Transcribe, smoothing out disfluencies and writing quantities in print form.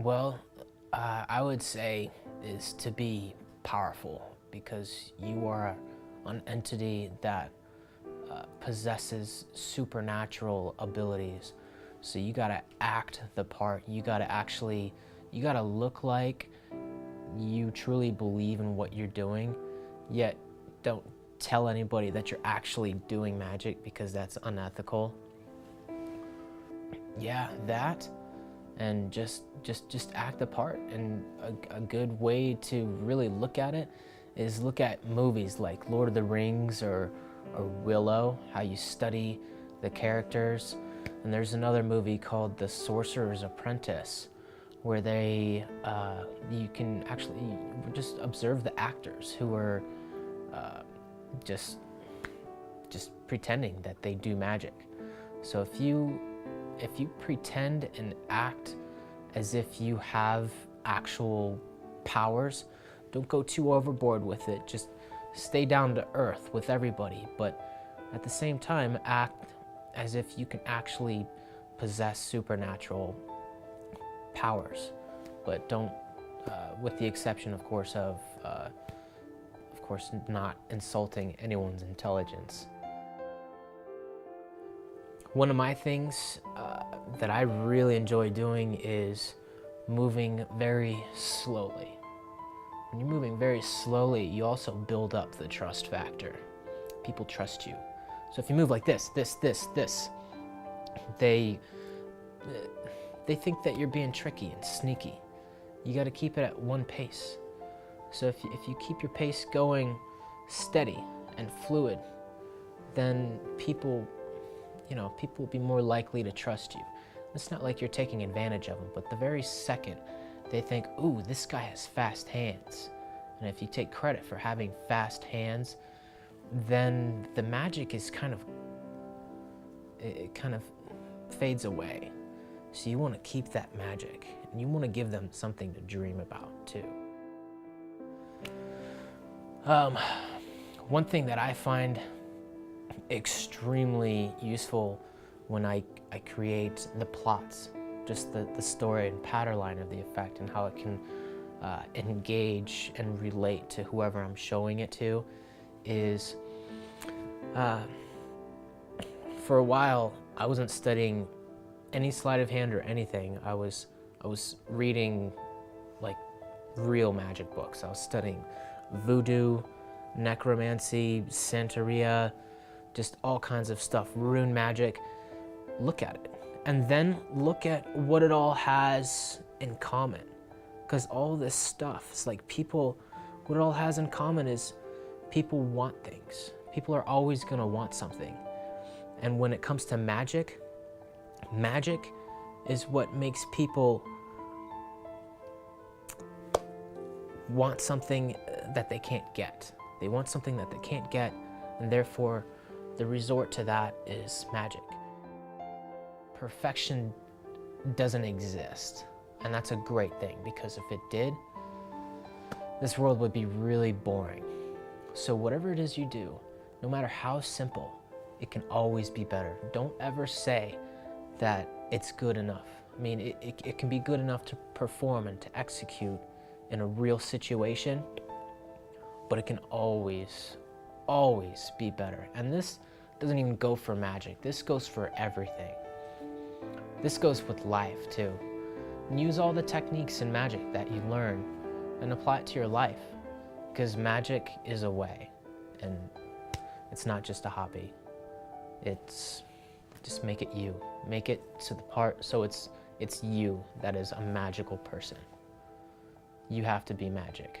Well, I would say is to be powerful, because you are an entity that possesses supernatural abilities. So you gotta act the part. You gotta look like you truly believe in what you're doing, yet don't tell anybody that you're actually doing magic, because that's unethical. Yeah, that, and just act the part. And a good way to really look at it is look at movies like Lord of the Rings or Willow, how you study the characters. And there's another movie called The Sorcerer's Apprentice, where you can actually just observe the actors who are just pretending that they do magic. So if you pretend and act as if you have actual powers, don't go too overboard with it. Just stay down to earth with everybody, but at the same time act as if you can actually possess supernatural powers. But don't, with the exception, of course, of not insulting anyone's intelligence. One of my things that I really enjoy doing is moving very slowly. When you're moving very slowly, you also build up the trust factor. People trust you. So if you move like this, they think that you're being tricky and sneaky. You got to keep it at one pace. So if you keep your pace going steady and fluid, then people will be more likely to trust you. It's not like you're taking advantage of them, but the very second they think, ooh, this guy has fast hands, and if you take credit for having fast hands, then the magic is kind of fades away. So you want to keep that magic, and you want to give them something to dream about too. One thing that I find extremely useful when I create the plots, just the story and pattern line of the effect, and how it can engage and relate to whoever I'm showing it to, is for a while I wasn't studying any sleight of hand or anything. I was reading like real magic books. I was studying voodoo, necromancy, Santeria, just all kinds of stuff, rune magic. Look at it, and then look at what it all has in common. Because all this stuff, it's like what it all has in common is people want things. People are always gonna want something. And when it comes to magic, magic is what makes people want something that they can't get. They want something that they can't get, and therefore the resort to that is magic. Perfection doesn't exist, and that's a great thing, because if it did, this world would be really boring. So whatever it is you do, no matter how simple, it can always be better. Don't ever say that it's good enough. I mean, it can be good enough to perform and to execute in a real situation, but it can always be better. And this doesn't even go for magic. This goes for everything. This goes with life too. And use all the techniques in magic that you learn and apply it to your life, because magic is a way, and it's not just a hobby. It's just make it you. Make it to the part so it's you that is a magical person. You have to be magic.